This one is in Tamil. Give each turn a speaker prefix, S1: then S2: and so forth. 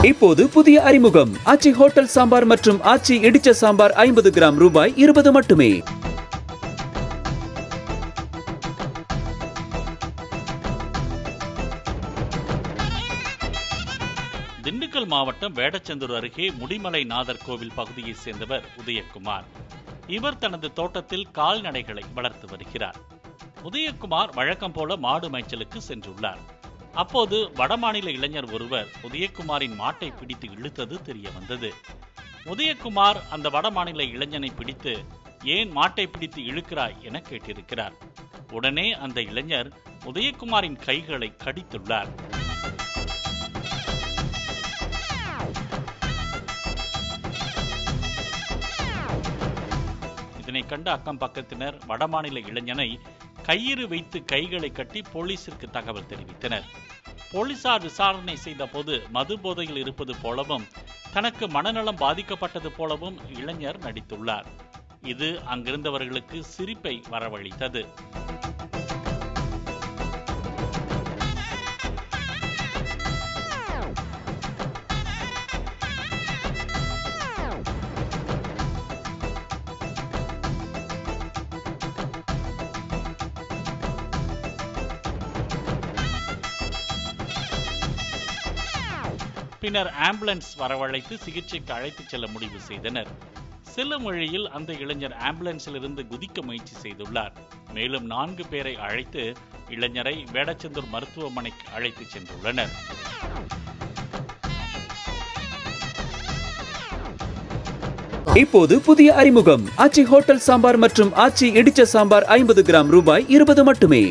S1: இப்போது புதிய அறிமுகம் ஆச்சி ஹோட்டல் சாம்பார் மற்றும் ஆச்சி இடிச்ச சாம்பார் 50 கிராம் ரூபாய் 20 மட்டுமே.
S2: திண்டுக்கல் மாவட்டம் வேடச்சந்தூர் அருகே முடிமலை நாதர் கோவில் பகுதியைச் சேர்ந்தவர் உதயகுமார். இவர் தனது தோட்டத்தில் கால்நடைகளை வளர்த்து வருகிறார். உதயகுமார் வழக்கம் போல மாடு மேய்ச்சலுக்கு சென்றுள்ளார். அப்போது வடமாநில இளைஞர் ஒருவர் உதயகுமாரின் மாட்டை பிடித்து இழுத்தது தெரிய வந்தது. உதயகுமார் அந்த வடமாநில இளைஞனை பிடித்து, ஏன் மாட்டை பிடித்து இழுக்கிறாய் என கேட்டிருக்கிறார். உடனே அந்த இளைஞர் உதயகுமாரின் கைகளை கடித்துள்ளார். இதனை கண்ட அக்கம் பக்கத்தினர் வடமாநில இளைஞனை கயிறு வைத்து கைகளை கட்டி போலீசிற்கு தகவல் தெரிவித்தனர். போலீசார் விசாரணை செய்த போது மது போதையில் இருப்பது போலவும் தனக்கு மனநலம் பாதிக்கப்பட்டது போலவும் இளைஞர் நடித்துள்ளார். இது அங்கிருந்தவர்களுக்கு சிரிப்பை வரவழைத்தது. பின்னர் ஆம்புலன்ஸ் வரவழைத்து சிகிச்சைக்கு அழைத்துச் செல்ல முடிவு செய்தனர். செல்லும் வழியில் அந்த இளைஞர் ஆம்புலன்ஸில் இருந்து குதிக்க முயற்சி செய்துள்ளார். மேலும் 4 பேரை அழைத்து இளைஞரை வேடச்சந்தூர் மருத்துவமனைக்கு அழைத்துச் சென்றுள்ளனர்.
S1: இப்போது புதிய அறிமுகம் ஆச்சி ஹோட்டல் சாம்பார் மற்றும் ஆச்சி இடிச்ச சாம்பார் 50 கிராம் ரூபாய் 20 மட்டுமே.